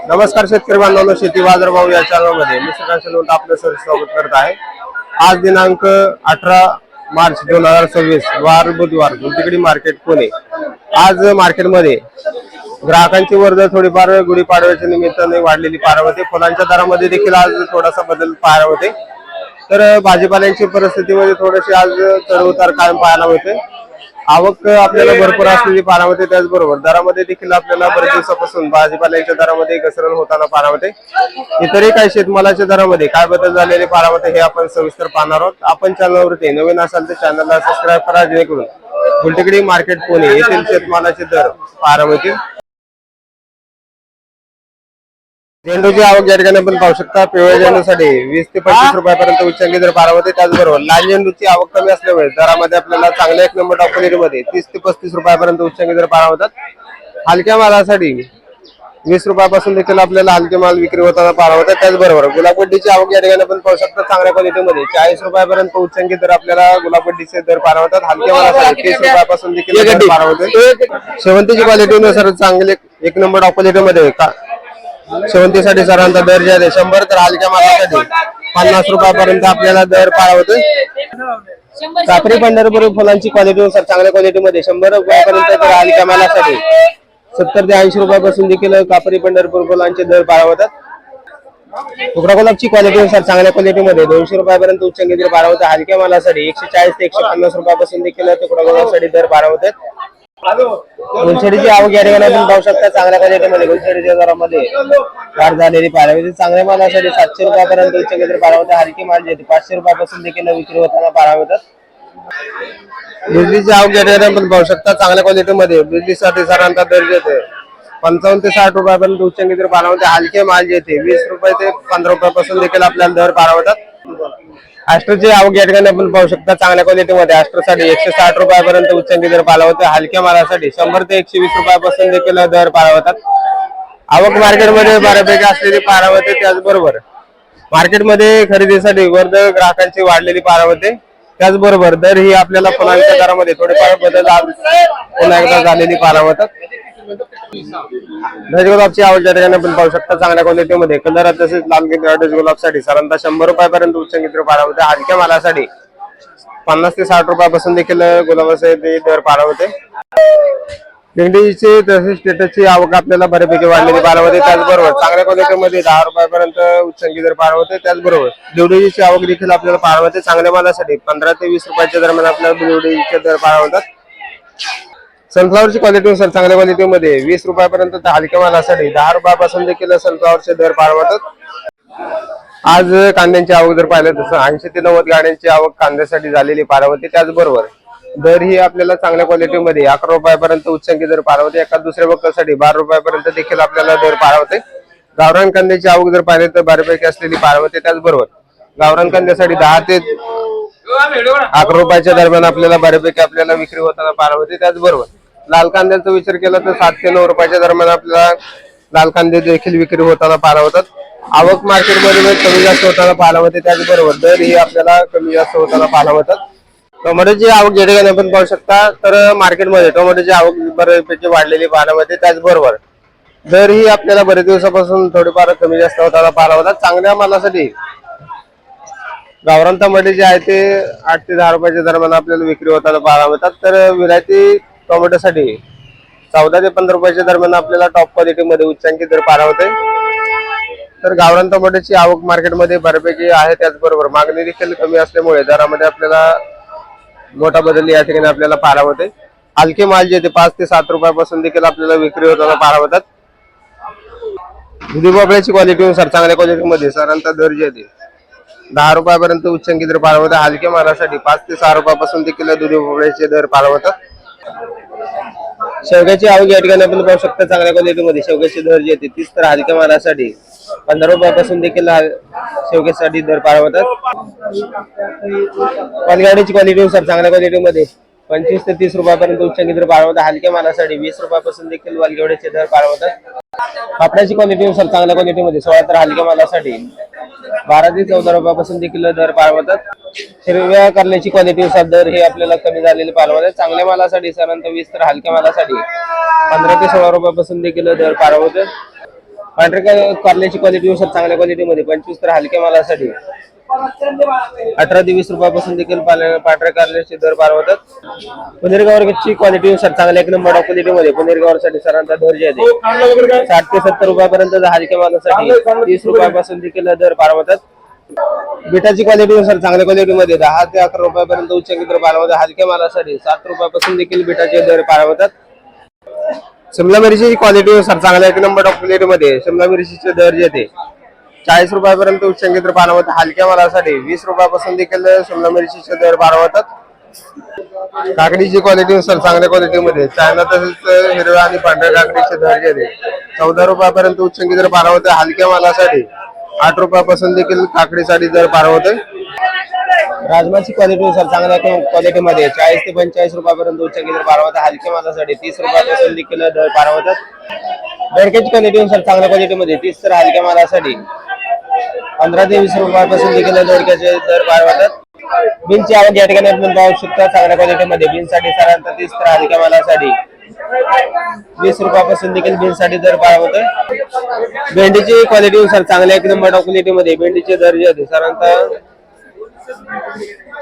नमस्कार शेतकरी बांधवांनो, शेती बाजार भाव या चॅनलमध्ये मी सुशांत आपलं स्वागत करत आहे। आज दिनांक 18 मार्च 2026 वार बुधवार गुलटेकडी मार्केट पुणे। आज मार्केटमध्ये ग्राहकांची वर्दळ थोडीफार गुढीपाडव्याच्या निमित्ताने वाढलेली पाहायला मिळते। फुलांच्या दरामध्ये देखील आज थोडासा बदल पाहायला मिळते। तर भाजीपाल्यांची परिस्थितीमध्ये थोडेसे आज चढउतार कायम पाहायला मिळते। आवक आपल्याला भरपूर असलेली पाहायला मिळते। त्याचबरोबर दरामध्ये देखील आपल्याला बरेच दिवसापासून भाजीपाल्याच्या दरामध्ये घसरण होताना पाहायला मिळते। इतरही काही शेतमालाच्या दरामध्ये काय बदल झालेले पाहायला मिळते हे आपण सविस्तर पाहणार आहोत। आपण चॅनलवरती नवीन असाल तर चॅनलला सबस्क्राईब करा, जेणेकरून गुलटेकडी मार्केट पुणे येथील शेतमालाचे दर पाहायला मिळतील। झेंडूची आवक या ठिकाणी आपण पाहू शकता। पिवळ्या झेंडूसाठी 20 ते 25 रुपयापर्यंत उच्चांकी दर पाहायला मिळते। त्याचबरोबर लाल झेंडूची आवक कमी असल्यामुळे दरामध्ये आपल्याला चांगल्या एक नंबर टॉप क्वालिटीमध्ये 30 ते 35 रुपयापर्यंत उच्चांकी दर पाहायला मिळतात। हलक्या मालासाठी 20 रुपयापासून देखील आपल्याला हलके माल विक्री होताना पाहायला मिळतात। त्याचबरोबर गुलाबगड्डीची आवक या ठिकाणी आपण पाहू शकता। चांगल्या क्वालिटीमध्ये 40 रुपयापर्यंत उच्चांकी दर आपल्याला गुलाबगड्डीचे दर पाहायला मिळतात। हलक्या मालासाठी 30 रुपयापासून देखील दर पाहायला मिळतात। शेवंतीची क्वालिटीनुसार चांगले एक नंबर टॉप क्वालिटीमध्ये शेवंतीसाठी साधारणतः दर जे आहे 100, तर हलक्या मालासाठी 50 रुपयापर्यंत आपल्याला दर पाहायला होते। कापरी पंढरपूर फुलांची क्वालिटीनुसार चांगल्या क्वालिटीमध्ये 100 रुपयापर्यंत, तर हलक्या मालासाठी 70 ते 80 रुपयापासून देखील कापरी पंढरपूर फुलांचे दर पाहायला होतात। तुकडा गुलाबची क्वालिटीनुसार चांगल्या क्वालिटीमध्ये 200 रुपयापर्यंत उच्चांकी दर पाहायला होता। हलक्या मालासाठी 140 ते 150 रुपयापासून देखील तुकडा गुलाबसाठी दर पाहायला होतात। गुलछडीची आवक या ठिकाणी आपण पाहू शकता। चांगल्या क्वालिटीमध्ये गुलछडीच्या दरामध्ये वाढ झालेली पाहायला मिळते। चांगल्या मालासाठी 700 रुपयापर्यंत उच्चांकी दर पाहायला होता। हलकी माल जे 500 रुपयापासून देखील विक्री होताना पाहायला मिळतात। बिजलीची आवक या ठिकाणी आपण पाहू शकता। चांगल्या क्वालिटीमध्ये बिजलीसाठी साधारणतः दर जे 55 ते 60 रुपयापर्यंत उच्चांकी दर पाहायला होते। हलके माल जे 20 रुपये ते 15 रुपयापासून देखील आपल्याला दर पाहायला होतात। ॲस्ट्रोची आवक या ठिकाणी आपण पाहू शकता। चांगल्या क्वालिटीमध्ये ॲस्ट्रोसाठी 160 रुपयापर्यंत उच्चांकी दर पाहायला होते। हलक्या मालासाठी 100 ते 120 रुपयापासून देखील दर पाहायला होतात। आवक मार्केटमध्ये बऱ्यापैकी असलेली पाहायला होते। त्याचबरोबर मार्केटमध्ये खरेदीसाठी वर्दळ ग्राहकांची वाढलेली पाहायला होते। त्याचबरोबर दर ही आपल्याला फुलांच्या दरामध्ये थोडेफार बदल पुन्हा एकदा झालेली पाहायला होतात। डच गुलाबची आवक या ठिकाणी आपण पाहू शकता। चांगल्या क्वालिटीमध्ये कलर तसेच लाल डच गुलाबसाठी साधारणतः 100 रुपयापर्यंत उच्चांकी दर पाहायला होते। हलक्या मालासाठी 50 ते 60 रुपयापासून देखील गुलाबाचे दर पाहायला होते। भेंडीची तसेच स्टेटसची आवक आपल्याला बऱ्यापैकी वाढलेली पाहायला होते। त्याचबरोबर चांगल्या क्वालिटीमध्ये 10 रुपयापर्यंत उच्चांकी दर पाहायला होते। त्याचबरोबर देवडीची आवक देखील आपल्याला पाहायला होते। चांगल्या मालासाठी 15 ते 20 रुपयाच्या दरम्यान आपल्याला देवडीचे दर पाहायला होतात। सनफ्लॉवरची क्वालिटीनुसार चांगल्या क्वालिटीमध्ये 20 रुपयापर्यंत, तर हलक्या मालासाठी 10 रुपयापासून देखील सनफ्लॉवरचे दर पाहायला होतात। आज कांद्यांची आवक जर पाहिलं तसं 80 ते 90 गाड्यांची आवक कांद्यासाठी झालेली पाहायला होती। त्याचबरोबर दर ही आपल्याला चांगल्या क्वालिटीमध्ये 11 रुपयापर्यंत उच्चांकी दर पाहायला होते। एका दुसऱ्या बक्कलसाठी 12 रुपयापर्यंत देखील आपल्याला दर पाहायला होते। गावरान कांद्याची आवक जर पाहिली तर बऱ्यापैकी असलेली पाहायला होते। त्याचबरोबर गावरान कांद्यासाठी 10 ते 11 रुपयाच्या दरम्यान आपल्याला बऱ्यापैकी आपल्याला विक्री होताना पाहायला होते। त्याचबरोबर लाल कांद्याचा विचार केला तर 7 ते 9 रुपयाच्या दरम्यान आपल्याला लाल कांदे देखील विक्री होताना पाहायला होतात। आवक मार्केटमध्ये कमी जास्त होताना पाहायला होते। त्याचबरोबर दर ही आपल्याला कमी जास्त होताना पाहायला होतात। टोमॅटोची आवक या ठिकाणी आपण पाहू शकता। तर मार्केटमध्ये टोमॅटोची आवक बऱ्यापैकी वाढलेली पाहायला होते। त्याचबरोबर दर ही आपल्याला बरेच दिवसापासून थोडीफार कमी जास्त होताना पाहायला होतात। चांगल्या मालासाठी गावरान टोमॅटो जे आहे ते 8 ते 10 रुपयाच्या दरम्यान आपल्याला विक्री होताना पाहायला मिळतात। तर विलायती टोमॅटोसाठी 14 ते 15 रुपयाच्या दरम्यान आपल्याला टॉप क्वालिटीमध्ये उच्चांकी दर पाहायला होते। तर गावरान टोमॅटोची आवक मार्केटमध्ये बऱ्यापैकी आहे। त्याचबरोबर मागणी देखील कमी असल्यामुळे दरामध्ये आपल्याला मोठा बदल या ठिकाणी आपल्याला पाहायला होते। हलके माल जे 5 ते 7 रुपयापासून देखील आपल्याला विक्री होताना पाहायला होतात। दुधी भोपळ्याची क्वालिटीनुसार चांगल्या क्वालिटीमध्ये साधारणतः दर जे 10 रुपयापर्यंत उच्चांकी दर पाहायला होता। हलक्या मालासाठी 5 ते 6 रुपयापासून देखील दुधी भोपळ्याचे दर पाहायला होतात। शेवग्याची आवक या ठिकाणी आपण पाहू शकता। चांगल्या क्वालिटीमध्ये शेवग्याचे दर जे 30, तर हलक्या मालासाठी 15 रुपयापासून देखील शेवग्यासाठी दर पाहायला होतात। वालगाडीची क्वालिटीनुसार चांगल्या क्वालिटीमध्ये 25 ते 30 रुपयापर्यंत उच्चांकी दर पाहायला होता। हलक्या मालासाठी 20 रुपयापासून देखील वालगेवड्याचे दर पाहायला होतात। कापडाची क्वालिटीनुसार चांगल्या क्वालिटीमध्ये 16, तर हलक्या मालासाठी 12 ते 14 रुपयापासून देखील दर पाहायला होतात। हिरव्या कारल्याची क्वालिटीनुसार दर हे आपल्याला कमी झालेले पाहायला होतात। चांगल्या मालासाठी साधारणतः 20, तर हलक्या मालासाठी 15 ते 16 रुपयापासून देखील दर पाहायला होतात। पांढऱ्या कारल्याची क्वालिटी सर चांगल्या क्वालिटीमध्ये 25 तर हलक्या मालासाठी 18 ते 20 रुपयापासून देखील पांढऱ्या कारल्याचे दर पार होतात. पनीर गावरची क्वालिटी सर चांगल्या एक नंबर क्वालिटीमध्ये पनीर गावरसाठी सरांचा दर जे आहे 60 ते 70 रुपयापर्यंत हलक्या मालासाठी 30 रुपयापासून देखील दर पार होतात. बिटाची क्वालिटी सर चांगल्या क्वालिटीमध्ये 10 ते 11 रुपयापर्यंत उच्चांकी दर पार होतात. हलक्या मालासाठी 7 रुपयापासून देखील बिटाचे दर पार होतात. शिमला मिरची क्वालिटी सर चांगल्या एक नंबर क्वालिटीमध्ये शिमला मिरचीचे दर जे ते 40 रुपयापर्यंत उच्चांकी दर पार होतात. हलक्या मालासाठी 20 रुपयापासून देखील शिमला मिरचीचे दर पार होतात. काकडीची क्वालिटी सर चांगल्या क्वालिटीमध्ये चायना तसेच हिरव्या आणि पांढऱ्या काकडीचे दर जे 14 रुपयापर्यंत उच्चांकी दर पार होते. हलक्या मालासाठी 8 रुपयापासून देखील काकडीसाठी दर पार होते. राजमाची क्वालिटी सर चांगल्या क्वालिटीमध्ये 40 ते 45 रुपयापर्यंत उच्चांकी दर पार होतात. हलक्या मालासाठी 30 रुपयापासून देखील दर पार होतात. बेडक्याची क्वालिटी सर चांगल्या क्वालिटीमध्ये 30 तर हलक्या मालासाठी 15 ते 20 रुपयापासून देखील बेडक्याचे दर पार होतात. बीनची आवक या ठिकाणी आपण पाहू शकता चांगल्या क्वालिटीमध्ये बीनसाठी साधारणतः 30 तर हलक्या मालासाठी 20 रुपयापासून देखील बीनसाठी दर पार होते. भेंडीची क्वालिटी सर चांगल्या एक नंबर क्वालिटीमध्ये भेंडीचे दर जे होते साधारणतः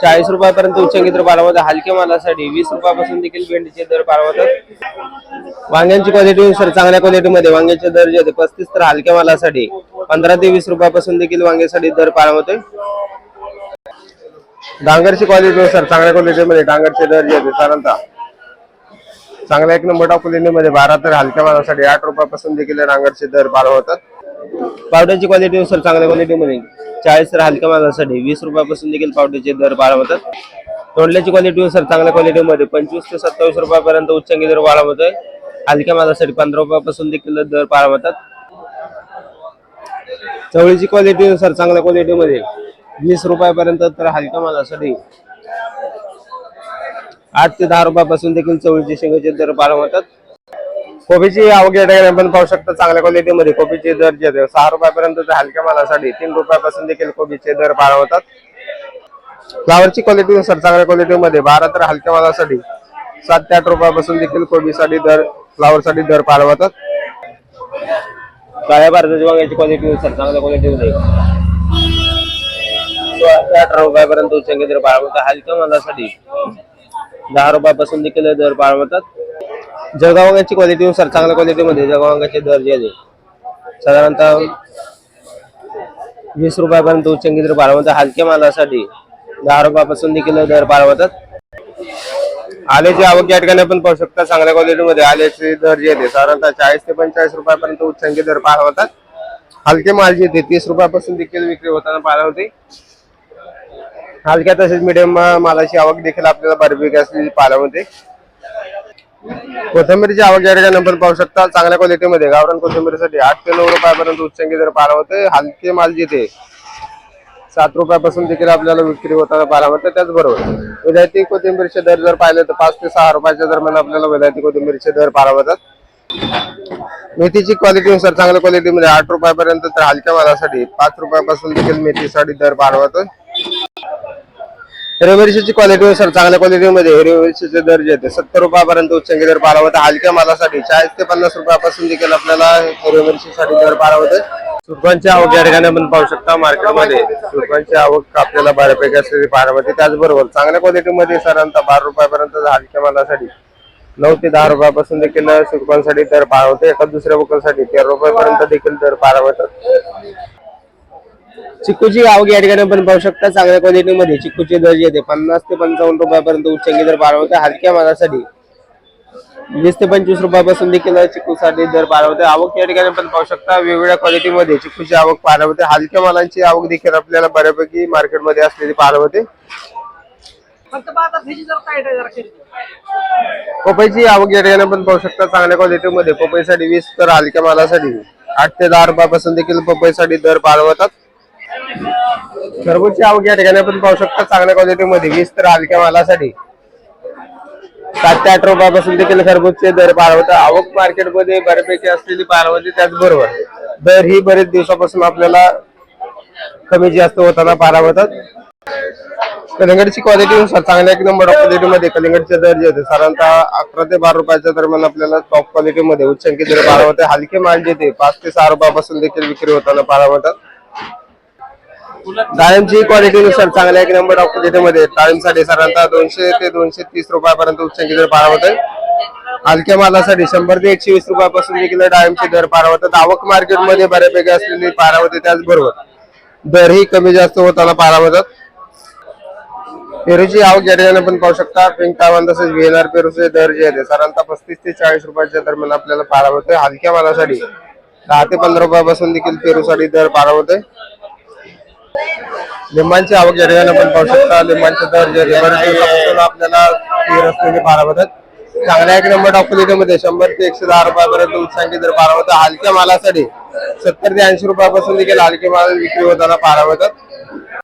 40 रुपयापर्यंत उच्चांकी दर पार होतात. हलक्या मालासाठी 20 रुपयापासून देखील भेंडीचे दर पार होतात. वांग्यांची क्वालिटी सर चांगल्या क्वालिटीमध्ये वांग्याचे दर जे होते 35 तर हलक्या मालासाठी 15 ते 20 रुपयापासून देखील वांग्यासाठी दर पार होते. डांगरची क्वालिटी सर चांगल्या क्वालिटीमध्ये डांगरचे दर जे होते साधारणतः चांगल्या एक नंबर क्वालिटीमध्ये 12 तर हलक्या मालासाठी 8 रुपयापासून देखील डांगरचे दर पार होतात. पावड्याची क्वालिटी सर चांगल्या क्वालिटीमध्ये 40 तर हलक्या मालासाठी 20 रुपयापासून देखील पावड्याचे दर पार होतात. तोंडल्याची क्वालिटी सर चांगल्या क्वालिटीमध्ये 25 ते 27 रुपयापर्यंत उच्चांकी दर पार होतोय. हलक्या मालासाठी 15 रुपयापासून देखील दर पार होतात. चवळीची क्वालिटी सर चांगल्या क्वालिटीमध्ये 20 रुपयापर्यंत तर हलक्या मालासाठी 8 ते 10 रुपयापासून देखील चवळीची शेंगाचे दर पार होतात. कोबीची आवक या ठिकाणी आपण पाहू शकता चांगल्या क्वालिटीमध्ये कोबीचे दर जे 6 रुपयापर्यंत हलक्या मालासाठी 3 रुपयापासून देखील कोबीचे दर पार होतात. फ्लावरची क्वालिटी सर चांगल्या क्वालिटीमध्ये 12 तर हलक्या मालासाठी 7 ते 8 रुपयापासून देखील कोबीसाठी दर फ्लावरसाठी दर पार होतात. काळ्या भारताची वांग्याची क्वालिटी सर चांगल्या क्वालिटीमध्ये 16 ते 18 रुपयापर्यंत उच्चांकी दर पार होतात. हलक्या मालासाठी 10 रुपयापासून देखील दर पार होतात. जळगाव वांग्याची क्वालिटी सर चांगल्या क्वालिटीमध्ये जळगाव वांग्याचे दर जे साधारणतः 20 रुपयापर्यंत उच्चांकी दर पार होतात. हलक्या मालासाठी 10 रुपयापासून देखील दर पार होतात. आल्याची आवक या ठिकाणी आपण पाहू शकता चांगल्या क्वालिटीमध्ये आल्याचे दर जे साधारणतः 40 ते 45 रुपयापर्यंत उच्चांकी दर पार होतात. हलके माल जे 30 रुपयापासून देखील विक्री होताना पार होते. हलक्या तसेच मिडियम मालाची आवक देखील आपल्याला बऱ्यापैकी असलेली पाहायला होते. कोथिंबीरची आवक या ठिकाणी आपण पाहू शकता चांगल्या क्वालिटीमध्ये गावरान कोथिंबीरसाठी 8 ते 9 रुपयापर्यंत उच्चांकी दर पार होते. हलके माल जे 7 रुपयापासून देखील आपल्याला विक्री होताना पाहायला मिळतं. त्याचबरोबर विलायती कोथिंबीरचे दर जर पाहिले तर 5 ते 6 रुपयाच्या दरम्यान आपल्याला विलायती कोथिंबीरचे दर पाहायला मिळतात. मेथीची क्वालिटी सर चांगल्या क्वालिटीमध्ये 8 रुपयापर्यंत तर हलक्या मालासाठी 5 रुपयापासून देखील मेथीसाठी दर पाहायला मिळतो. हिरवी मिरचीची क्वालिटी सर चांगल्या क्वालिटीमध्ये हिरवी मिरचीचे दर जे 70 रुपयापर्यंत उच्चांकी दर पाहायला होता. हलक्या मालासाठी 40 ते 50 रुपयापासून देखील आपल्याला हिरवी मिरचीसाठी दर पाहायला होते. सुरपांची आवक या ठिकाणी आपण पाहू शकता मार्केटमध्ये सुरपांची आवक आपल्याला बऱ्यापैकी असलेली पाहायला मिळते. त्याचबरोबर चांगल्या क्वालिटीमध्ये साधारणतः 12 रुपयापर्यंत हलक्या मालासाठी 9 ते 10 रुपयापासून देखील सुरपांसाठी दर पाहायला होते. एका दुसऱ्या बुकांसाठी 13 रुपयापर्यंत देखील दर पाहायला होतात. चिक्कूची आवक या ठिकाणी आपण पाहू शकता चांगल्या क्वालिटीमध्ये चिक्कूचे दर जे 50 ते 55 रुपयापर्यंत उच्चांकी दर पाहायला होते. हलक्या मालासाठी 20 ते 25 रुपयापासून देखील चिक्कूसाठी दर पाहायला होते. आवक या ठिकाणी आपण पाहू शकता वेगवेगळ्या क्वालिटीमध्ये चिक्कूची आवक पाहायला होते. हलक्या मालांची आवक देखील आपल्याला बऱ्यापैकी मार्केटमध्ये असलेली पाहायला होते. पपईची आवक या ठिकाणी आपण पाहू शकता चांगल्या क्वालिटीमध्ये पपईसाठी 20 तर हलक्या मालासाठी 8 ते 10 रुपयापासून देखील पपईसाठी दर पाहायला होतात. खरबूजची आवक या ठिकाणी आपण पाहू शकता चांगल्या क्वालिटीमध्ये 20 तर हलक्या मालासाठी 7 ते 8 रुपयापासून देखील खरबूजचे दर पाहायला होतात. आवक मार्केटमध्ये बऱ्यापैकी असलेली पाहायला होती. त्याचबरोबर दर ही बरेच दिवसापासून आपल्याला कमी जास्त होताना पाहायला होतात. कलिंगडची क्वालिटीनुसार चांगल्या एक नंबर क्वालिटीमध्ये कलिंगडचे दर जे होते साधारणतः 11 ते 12 रुपयाच्या दरम्यान आपल्याला टॉप क्वालिटीमध्ये उच्चांकी दर पाहायला होते. हलके माल जे ते 5 ते 6 रुपयापासून देखील विक्री होताना पाहायला होतात. डाळिंबची क्वालिटीनुसार चांगल्या एक नंबर क्वालिटीमध्ये डाळिंबसाठी साधारणतः 200 ते 230 रुपयापर्यंत उच्चांकी दर पाहायला होते. हलक्या मालासाठी 100 ते 120 रुपयापासून देखील डाळिंबचे दर पाहायला होतात. आवक मार्केटमध्ये बऱ्यापैकी असलेली पाहायला होते. त्याचबरोबर दरही कमी जास्त होताना पाहायला होतात. पेरूची आवक या ठिकाणी आपण पाहू शकता. पिंक तावन तसेच व्हीएनआर पेरूचे दर जे आहेत साधारणतः 35 ते 40 रुपयाच्या दरम्यान आपल्याला पाहायला होते. हलक्या मालासाठी 10 ते 15 रुपयापासून देखील पेरूसाठी दर पाहायला होते. लिंबांची आवक या ठिकाणी आपण पाहू शकता. लिंबांचे दर जे बऱ्याच दिवसापासून आपल्याला स्थिर असलेले पाहायला होतात. चांगल्या एक नंबर टॉप क्वालिटीमध्ये 100 ते 110 रुपयापर्यंत उच्चांकी दर पाहायला होता. हलक्या मालासाठी 70 ते 80 रुपयापासून देखील हलके माल विक्री होताना पाहायला होतात.